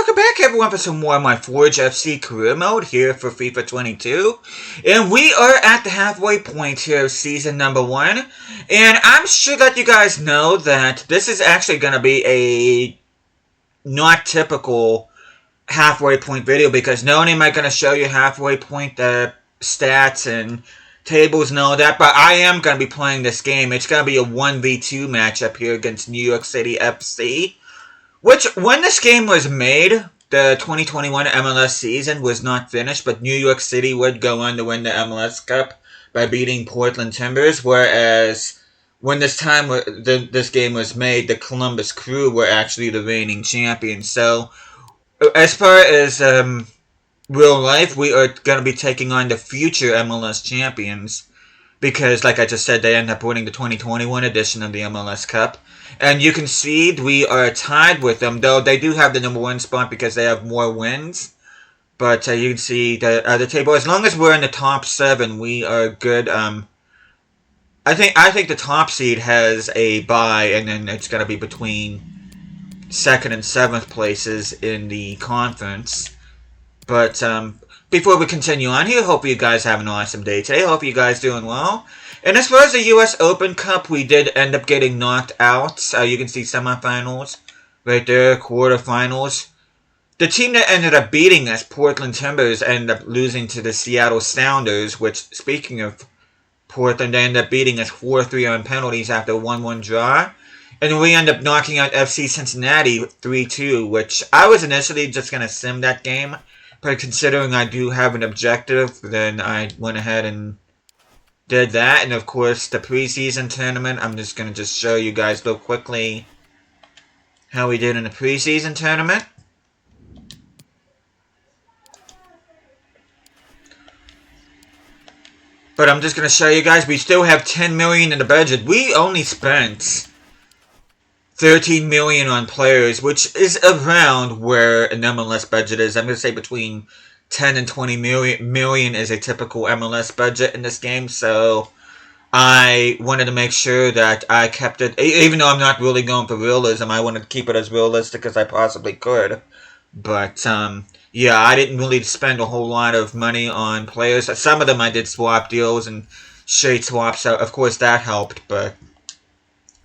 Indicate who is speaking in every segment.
Speaker 1: welcome back everyone for some more of my Forge FC career mode here for FIFA 22. And we are at the halfway point here of season number 1. And I'm sure that you guys know that this is actually going to be a not typical halfway point video, because not only am I going to show you halfway point stats and tables and all that, but I am going to be playing this game. It's going to be a 1v2 matchup here against New York City FC. Which, when this game was made, the 2021 MLS season was not finished, but New York City would go on to win the MLS Cup by beating Portland Timbers, whereas when this game was made, the Columbus Crew were actually the reigning champions. So, as far as real life, we are going to be taking on the future MLS champions, because, like I just said, they end up winning the 2021 edition of the MLS Cup. And you can see we are tied with them, though they do have the number 1 spot because they have more wins. But you can see the table. As long as we're in the top 7, we are good. I think the top seed has a bye, and then it's going to be between 2nd and 7th places in the conference. But before we continue on here, hope you guys have an awesome day today. Hope you guys doing well. And as far as the U.S. Open Cup, we did end up getting knocked out. You can see semifinals right there, quarterfinals. The team that ended up beating us, Portland Timbers, ended up losing to the Seattle Sounders, which, speaking of Portland, they ended up beating us 4-3 on penalties after a 1-1 draw. And we ended up knocking out FC Cincinnati 3-2, which I was initially just going to sim that game. But considering I do have an objective, then I went ahead and did that. And of course, the preseason tournament, I'm just going to show you guys real quickly how we did in the preseason tournament. But I'm just going to show you guys, we still have $10 million in the budget. We only spent $13 million on players, which is around where an MLS budget is. I'm going to say between 10 and 20 million is a typical MLS budget in this game, so I wanted to make sure that I kept it, even though I'm not really going for realism, I wanted to keep it as realistic as I possibly could. But, yeah, I didn't really spend a whole lot of money on players. Some of them I did swap deals and shade swaps, so of course that helped, but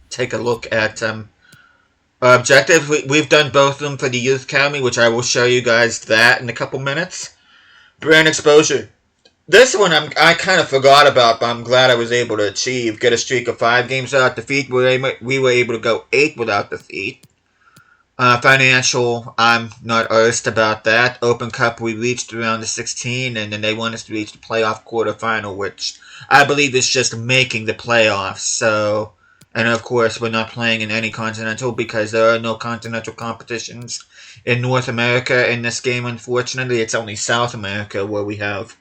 Speaker 1: take a look at objectives. We've done both of them for the Youth Academy, which I will show you guys that in a couple minutes. Brand exposure. This one I kind of forgot about, but I'm glad I was able to achieve. Get a streak of 5 games without defeat. We were able to go 8 without defeat. Financial, I'm not arsed about that. Open Cup, we reached around the 16, and then they want us to reach the playoff quarterfinal, which I believe is just making the playoffs. So, and of course, we're not playing in any continental because there are no continental competitions in North America in this game, unfortunately. It's only South America where we have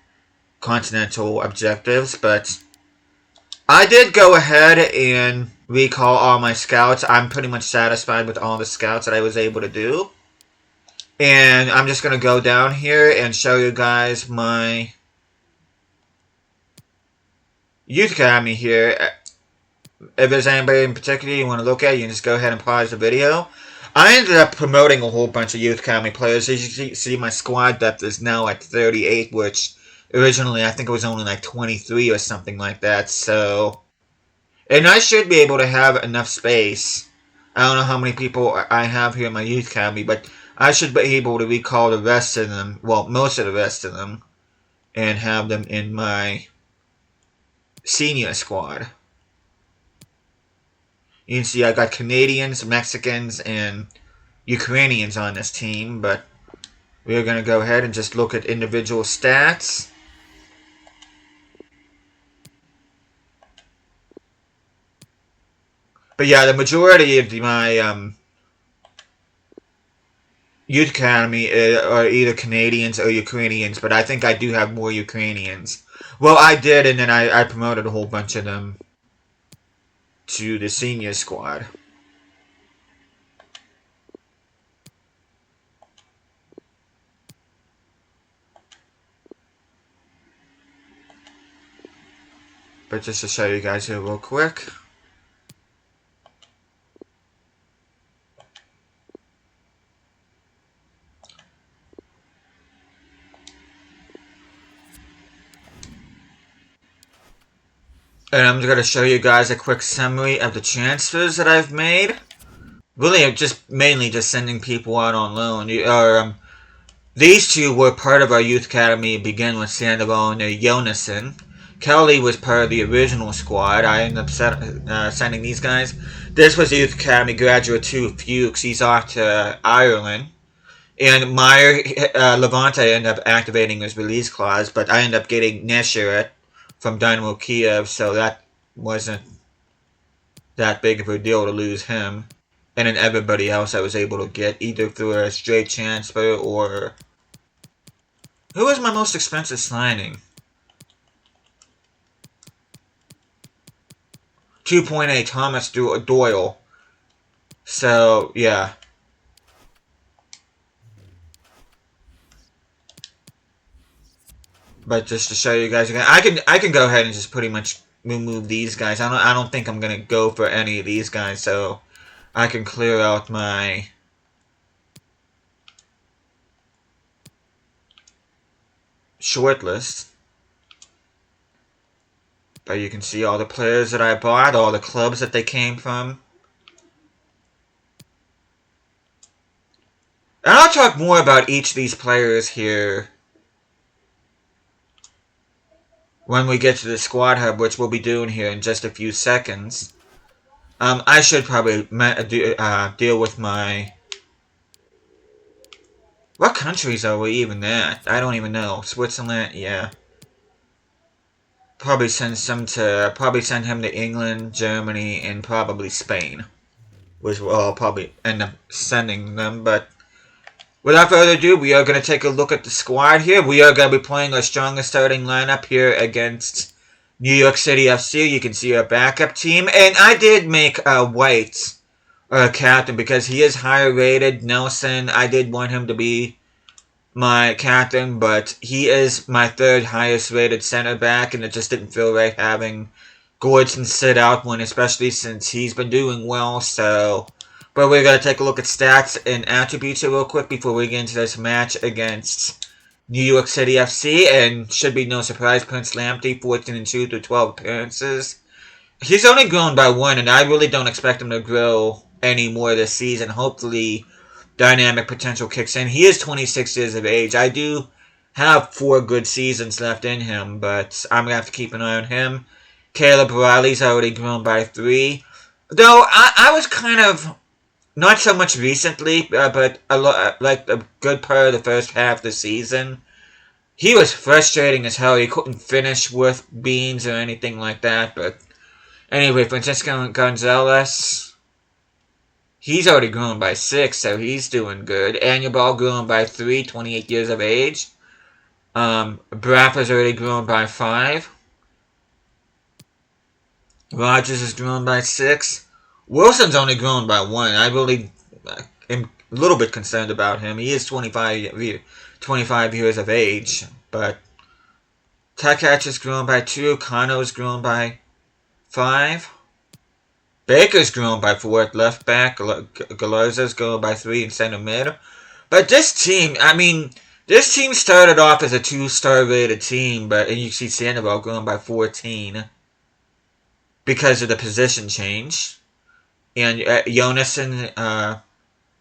Speaker 1: continental objectives, but I did go ahead and recall all my scouts. I'm pretty much satisfied with all the scouts that I was able to do. And I'm just going to go down here and show you guys my Youth Academy here. If there's anybody in particular you want to look at, you can just go ahead and pause the video. I ended up promoting a whole bunch of Youth Academy players. As you see, my squad depth is now at 38, which originally I think it was only like 23 or something like that. So, and I should be able to have enough space. I don't know how many people I have here in my Youth Academy, but I should be able to recall the rest of them, well, most of the rest of them, and have them in my senior squad. You can see I got Canadians, Mexicans, and Ukrainians on this team, but we're going to go ahead and just look at individual stats. But yeah, the majority of my Youth Academy are either Canadians or Ukrainians, but I think I do have more Ukrainians. Well, I did, and then I promoted a whole bunch of them to the senior squad. But just to show you guys here real quick. And I'm going to show you guys a quick summary of the transfers that I've made. Really, I'm just mainly just sending people out on loan. These two were part of our youth academy to begin with, Sandoval and Jonassen. Kelly was part of the original squad. I ended up sending these guys. This was the youth academy graduate too, Fuchs. He's off to Ireland. And Meyer Levante ended up activating his release clause, but I ended up getting Nesher from Dynamo Kiev, so that wasn't that big of a deal to lose him. And then everybody else I was able to get either through a straight transfer or... Who was my most expensive signing? 2.8 Thomas Doyle. So, yeah. But just to show you guys again, I can go ahead and just pretty much remove these guys. I don't think I'm gonna go for any of these guys, so I can clear out my short list. But you can see all the players that I bought, all the clubs that they came from. And I'll talk more about each of these players here when we get to the squad hub, which we'll be doing here in just a few seconds. I should probably deal with my... What countries are we even at? I don't even know. Switzerland, yeah. Probably send him to England, Germany, and probably Spain, which I'll probably end up sending them. But without further ado, we are going to take a look at the squad here. We are going to be playing our strongest starting lineup here against New York City FC. You can see our backup team, and I did make White captain because he is higher rated. Nelson, I did want him to be my captain, but he is my third highest rated center back, and it just didn't feel right having Gordon sit out one, especially since he's been doing well. So, but we're going to take a look at stats and attributes here real quick before we get into this match against New York City FC, and should be no surprise, Prince Lamptey, 14-2 through 12 appearances. He's only grown by one, and I really don't expect him to grow any more this season. Hopefully, dynamic potential kicks in. He is 26 years of age. I do have 4 good seasons left in him, but I'm going to have to keep an eye on him. Caleb Riley's already grown by 3. Though, I was kind of, not so much recently, but like a good part of the first half of the season, he was frustrating as hell. He couldn't finish with beans or anything like that, but anyway, Francisco Gonzalez, he's already grown by 6, so he's doing good. Anibal grown by 3, 28 years of age. Braffa's already grown by 5. Rogers has grown by 6. Wilson's only grown by 1. I really am a little bit concerned about him. He is 25 years of age, but Takac has grown by 2. Kano's grown by 5. Baker's grown by 4 at left back. Galarza's grown by 3 in center mid. But this team, this team started off as a 2-star rated team, and you see Sandoval grown by 14 because of the position change. And Jonassen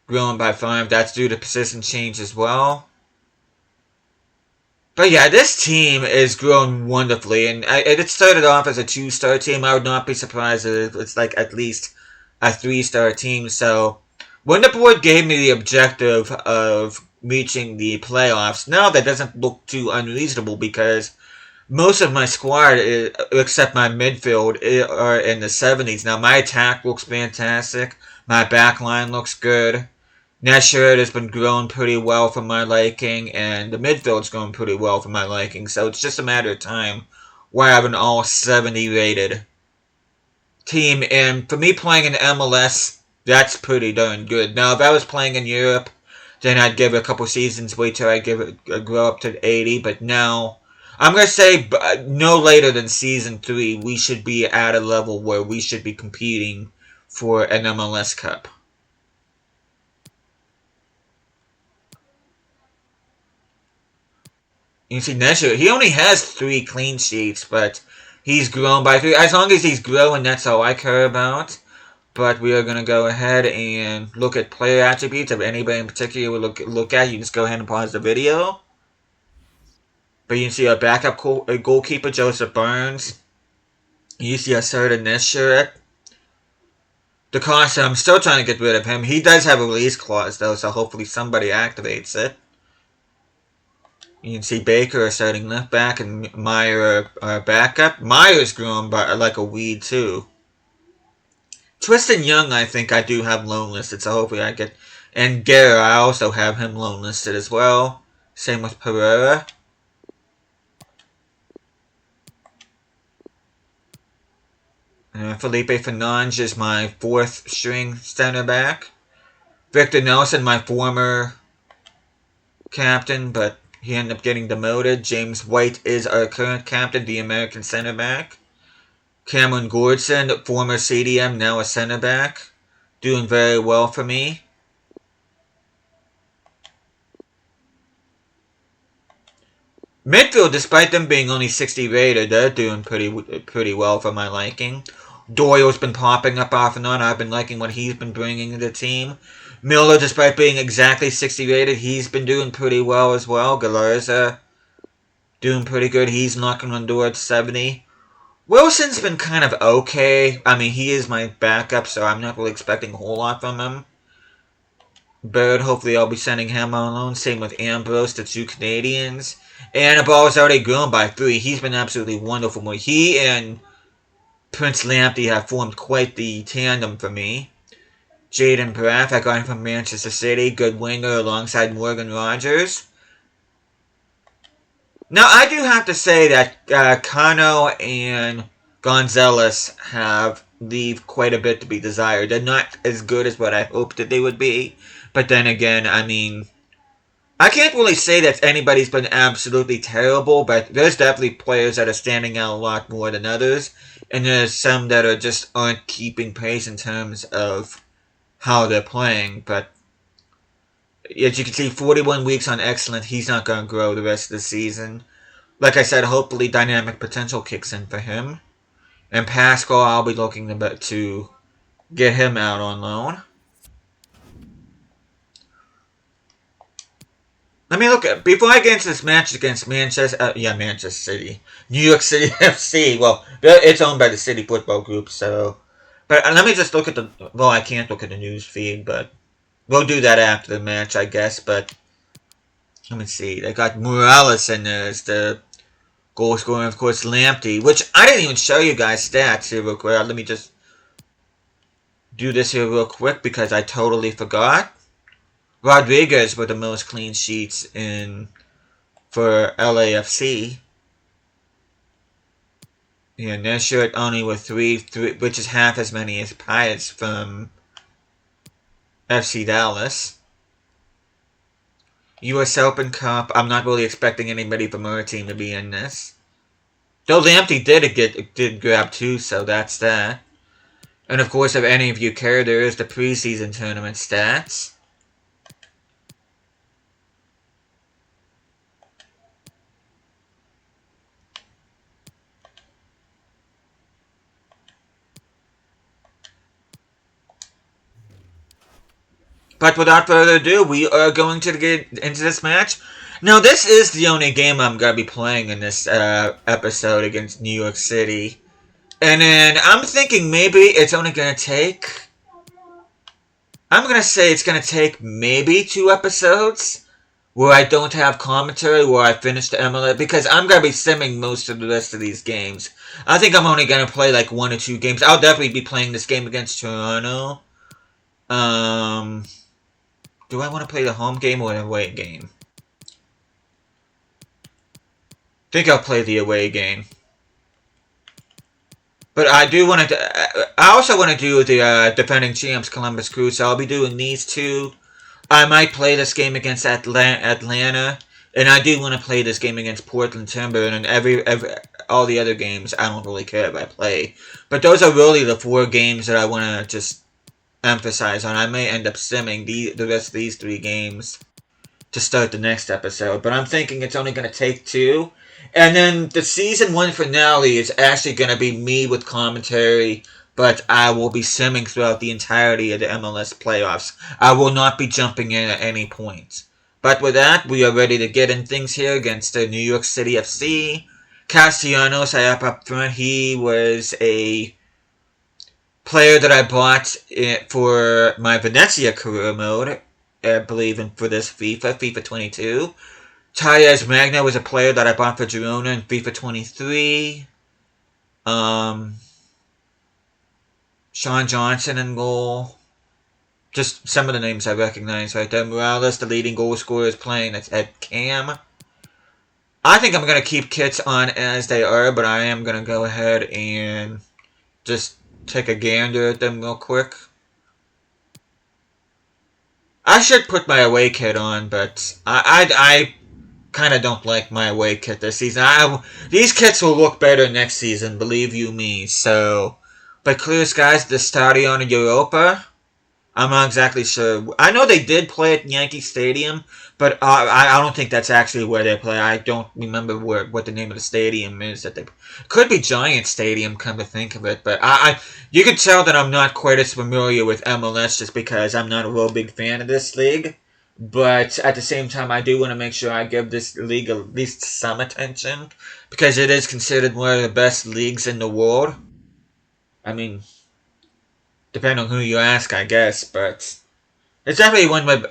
Speaker 1: grown by 5. That's due to position change as well. But yeah, this team is grown wonderfully, and it started off as a 2-star team. I would not be surprised if it's like at least a 3-star team. So when the board gave me the objective of reaching the playoffs, now that doesn't look too unreasonable because most of my squad, except my midfield, are in the 70s. Now my attack looks fantastic. My back line looks good. Nesher has been growing pretty well for my liking, and the midfield's going pretty well for my liking, so it's just a matter of time where I have an all 70 rated team, and for me playing in MLS, that's pretty darn good. Now, if I was playing in Europe, then I'd give it a couple seasons, wait till I grow up to 80, but now, I'm going to say no later than Season 3, we should be at a level where we should be competing for an MLS Cup. You see, Nesher, he only has 3 clean sheets, but He's grown by 3. As long as he's growing, that's all I care about. But we are going to go ahead and look at player attributes. If anybody in particular we look at, you just go ahead and pause the video. But you can see our backup goalkeeper, Joseph Burns. You see a certain this shirt. The Costa, I'm still trying to get rid of him. He does have a release clause, though, so hopefully somebody activates it. You can see Baker, starting left back, and Meyer, our backup. Meyer's grown by like a weed, too. Tristan Young, I think I do have loan listed, so hopefully I get... And Guerra, I also have him loan listed as well. Same with Pereira. Felipe Fernandes is my 4th string center back. Victor Nelson, my former captain, but he ended up getting demoted. James White is our current captain, the American center back. Cameron Gordson, former CDM, now a center back. Doing very well for me. Midfield, despite them being only 60 rated, they're doing pretty well for my liking. Doyle's been popping up off and on. I've been liking what he's been bringing to the team. Miller, despite being exactly 60 rated, he's been doing pretty well as well. Galarza, doing pretty good. He's knocking on the door at 70. Wilson's been kind of okay. I mean, he is my backup, so I'm not really expecting a whole lot from him. Bird, hopefully I'll be sending him on loan. Same with Ambrose, the 2 Canadians. Annabelle is already grown by 3. He's been absolutely wonderful. He and Prince Lamptey have formed quite the tandem for me. Jaden Braff, I got him from Manchester City. Good winger alongside Morgan Rogers. Now, I do have to say that Cano and Gonzalez leave quite a bit to be desired. They're not as good as what I hoped that they would be. But then again, I mean, I can't really say that anybody's been absolutely terrible, but there's definitely players that are standing out a lot more than others. And there's some that are just aren't keeping pace in terms of how they're playing. But as you can see, 41 weeks on excellent. He's not going to grow the rest of the season. Like I said, hopefully dynamic potential kicks in for him. And Pascal, I'll be looking to get him out on loan. Let me look at, before I get into this match against Manchester City. New York City FC. Well, it's owned by the City Football Group, so. But let me just look at the, well, I can't look at the news feed, but we'll do that after the match, I guess. But let me see. They got Morales in there as the goal scorer, of course, Lamptey, which I didn't even show you guys stats here real quick. Let me just do this here real quick because I totally forgot. Rodriguez with the most clean sheets for LAFC. Yeah, their shirt only with three, which is half as many as Pirates from FC Dallas. US Open Cup. I'm not really expecting anybody from our team to be in this. Though Lamptey did grab 2, so that's that. And of course, if any of you care, there is the preseason tournament stats. But without further ado, we are going to get into this match. Now, this is the only game I'm going to be playing in this episode against New York City. And then I'm thinking maybe it's only going to take... I'm going to say it's going to take maybe 2 episodes where I don't have commentary, where I finish the MLS, because I'm going to be simming most of the rest of these games. I think I'm only going to play like 1 or 2 games. I'll definitely be playing this game against Toronto. Do I want to play the home game or an away game? I think I'll play the away game. But I do want to... I also want to do the defending champs Columbus Crew, so I'll be doing these 2. I might play this game against Atlanta, and I do want to play this game against Portland Timber, and all the other games I don't really care if I play. But those are really the 4 games that I want to just emphasize on. I may end up simming the rest of these 3 games to start the next episode, but I'm thinking it's only going to take 2. And then the season 1 finale is actually going to be me with commentary, but I will be simming throughout the entirety of the MLS playoffs. I will not be jumping in at any point. But with that, we are ready to get in things here against the New York City FC. Castellanos, I up front. He was a player that I bought for my Venezia career mode, I believe, for this FIFA 22. Tayez Magna was a player that I bought for Girona in FIFA 23. Sean Johnson in goal. Just some of the names I recognize right there. Morales, the leading goal scorer, is playing at Cam. I think I'm going to keep kits on as they are, but I am going to go ahead and just take a gander at them real quick. I should put my away kit on, but I kind of don't like my away kit this season. These kits will look better next season, believe you me. So, but clear skies, the Stadion Europa. I'm not exactly sure. I know they did play at Yankee Stadium, but I don't think that's actually where they play. I don't remember what the name of the stadium is. That they could be Giant Stadium, come to think of it. But you can tell that I'm not quite as familiar with MLS just because I'm not a real big fan of this league. But at the same time, I do want to make sure I give this league at least some attention because it is considered one of the best leagues in the world. I mean, depending on who you ask, I guess, but it's definitely one of,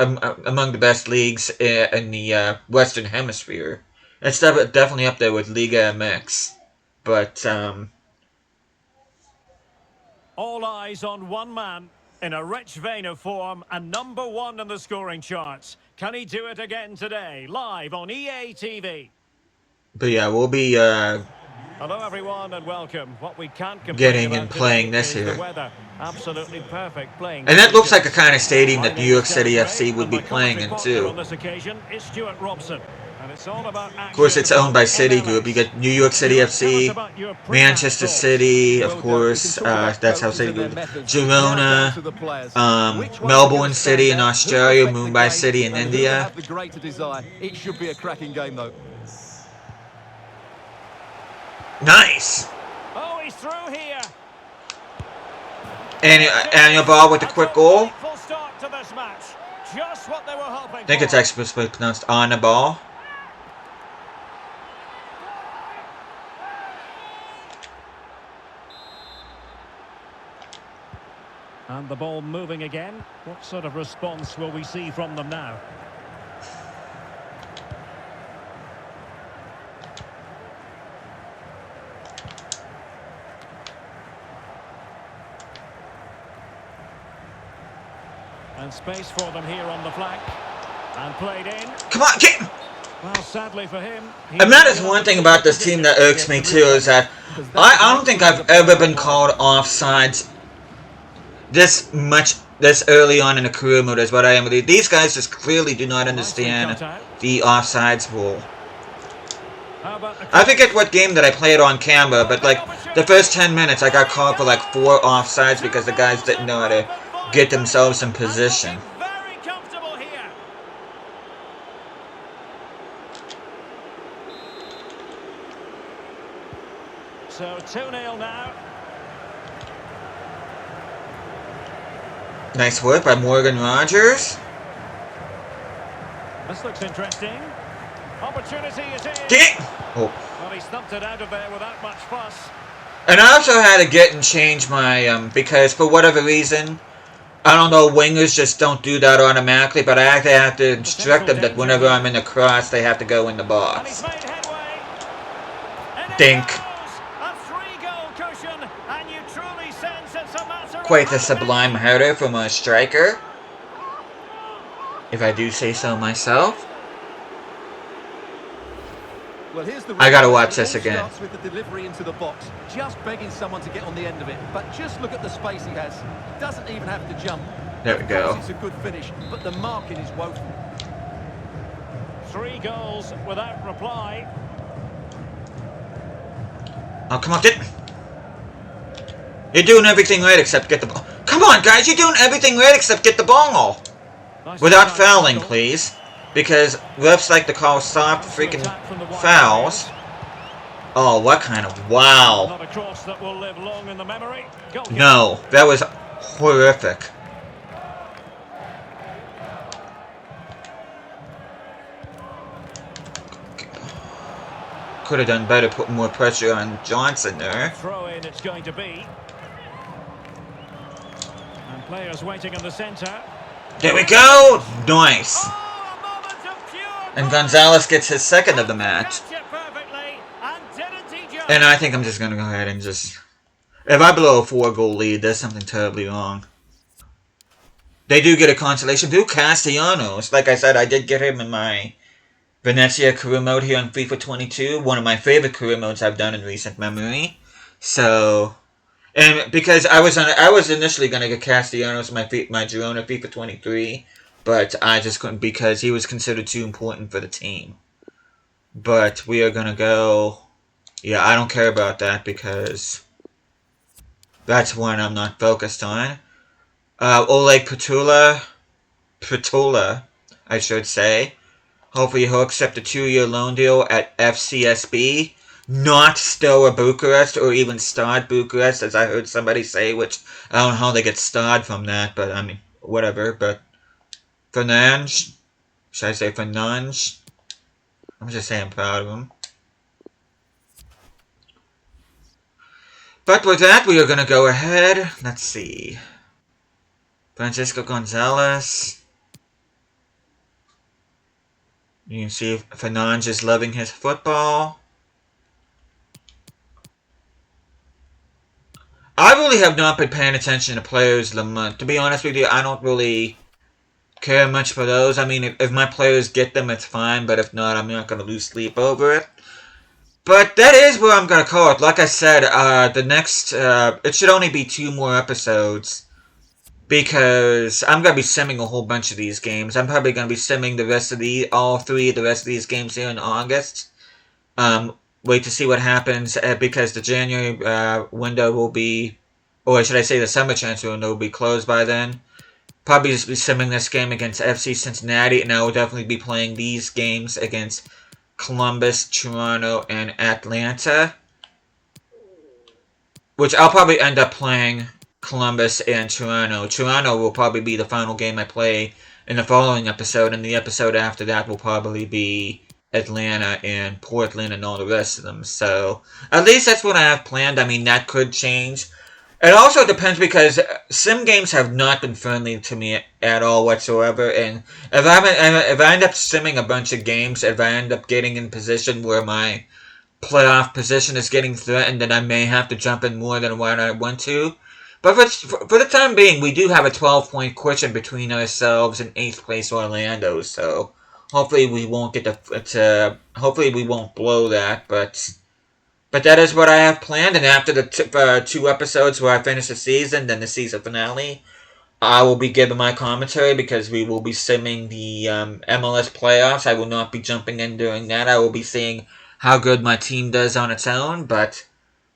Speaker 1: among the best leagues in the Western Hemisphere. It's definitely up there with Liga MX. But,
Speaker 2: all eyes on one man in a rich vein of form and #1 in the scoring charts. Can he do it again today? Live on EA TV.
Speaker 1: But yeah, we'll be
Speaker 2: Hello everyone and welcome. What we can't
Speaker 1: getting and playing this here.
Speaker 2: The weather. Absolutely perfect playing.
Speaker 1: And that looks like a kind of stadium that New York City FC would be playing in too.
Speaker 2: On this occasion is Stuart Robson. And it's all about
Speaker 1: of course, it's owned by Citigroup. You get New York City FC, Manchester City, of course. That's how Citigroup. Girona, Melbourne City in Australia, Mumbai City in India.
Speaker 3: It should be a cracking game, though.
Speaker 1: Nice.
Speaker 2: Oh, he's through here.
Speaker 1: And your ball with a quick goal.
Speaker 2: Start to this match. Just what they were hoping
Speaker 1: I think it's actually pronounced on the ball.
Speaker 2: And the ball moving again. What sort of response will we see from them now? And space for them here on the flank. And played in.
Speaker 1: Come on, get him!
Speaker 2: Well, sadly for him.
Speaker 1: And that is one thing about this team that irks me too, is that I don't think I've ever been called offsides this early on in a career mode as what I am. These guys just clearly do not understand the offsides rule. I forget what game that I played on camera, but like the first 10 minutes I got called for like 4 offsides because the guys didn't know how to get themselves in position.
Speaker 2: Very comfortable here. So 2-0 now.
Speaker 1: Nice work by Morgan Rogers.
Speaker 2: This looks interesting. Opportunity it is.
Speaker 1: Get! Oh.
Speaker 2: Well, he stumped it out of there without much fuss.
Speaker 1: And I also had to get and change my, because for whatever reason, I don't know, wingers just don't do that automatically, but I actually have to instruct them that whenever I'm in the cross, they have to go in the box. Dink. Quite a sublime header from a striker, if I do say so myself.
Speaker 3: Well, here's the
Speaker 1: I gotta watch this again.
Speaker 3: With the delivery into the box, just begging someone to get on the end of it, but just look at the space he has. Doesn't even have to jump.
Speaker 1: There we go.
Speaker 3: It's a good finish, but the marking is woeful.
Speaker 2: 3 goals without reply.
Speaker 1: Oh, come on, get. You're doing everything right except get the ball. Come on, guys, you're doing everything right except get the ball. Without fouling, please. Because refs like to call soft freaking fouls. Oh, what kind of... Wow.
Speaker 2: Not a cross that will live long in the memory.
Speaker 1: No, that was horrific. Could have done better putting more pressure on Johnson there.
Speaker 2: Throw in it's going to be. And players waiting in the centre.
Speaker 1: There we go! Nice. And Gonzalez gets his second of the match. And I think I'm just going to go ahead and just... If I blow a 4-goal lead, there's something terribly wrong. They do get a consolation through Castellanos. Like I said, I did get him in my Venezia career mode here on FIFA 22. One of my favorite career modes I've done in recent memory. So... And because I was initially going to get Castellanos my Girona FIFA 23. But I just couldn't because he was considered too important for the team. But we are going to go... Yeah, I don't care about that because that's one I'm not focused on. Oleg Pritola, I should say. Hopefully he'll accept a 2-year loan deal at FCSB. Not Steaua Bucharest or even Stade Bucharest, as I heard somebody say, which I don't know how they get Stade from that, but I mean, whatever. But Fernandes, should I say Fernandes? I'm just saying I'm proud of him. But with that, we are going to go ahead. Let's see. Francisco Gonzalez. You can see Fernandes is loving his football. I really have not been paying attention to players of the month. To be honest with you, I don't really care much for those. I mean, if my players get them, it's fine. But if not, I'm not going to lose sleep over it. But that is where I'm going to call it. Like I said, the next... it should only be 2 more episodes. Because I'm going to be simming a whole bunch of these games. I'm probably going to be simming the rest of all 3 of the rest of these games here in August. Wait to see what happens. Because the January window will be... Or should I say the summer transfer window will be closed by then. Probably just be simming this game against FC Cincinnati. And I will definitely be playing these games against Columbus, Toronto, and Atlanta. Which I'll probably end up playing Columbus and Toronto. Toronto will probably be the final game I play in the following episode. And the episode after that will probably be Atlanta and Portland and all the rest of them. So, at least that's what I have planned. I mean, that could change. It also depends because sim games have not been friendly to me at all whatsoever. And if I end up simming a bunch of games, if I end up getting in position where my playoff position is getting threatened, then I may have to jump in more than what I want to. But for the time being, we do have a 12-point cushion between ourselves and 8th place Orlando. So hopefully we won't get hopefully we won't blow that. But that is what I have planned, and after the 2 episodes where I finish the season, then the season finale, I will be giving my commentary because we will be simming the MLS playoffs. I will not be jumping in during that. I will be seeing how good my team does on its own. But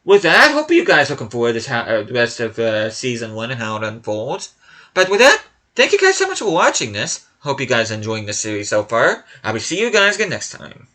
Speaker 1: with that, I hope you guys are looking forward to the rest of Season 1 and how it unfolds. But with that, thank you guys so much for watching this. Hope you guys are enjoying this series so far. I will see you guys again next time.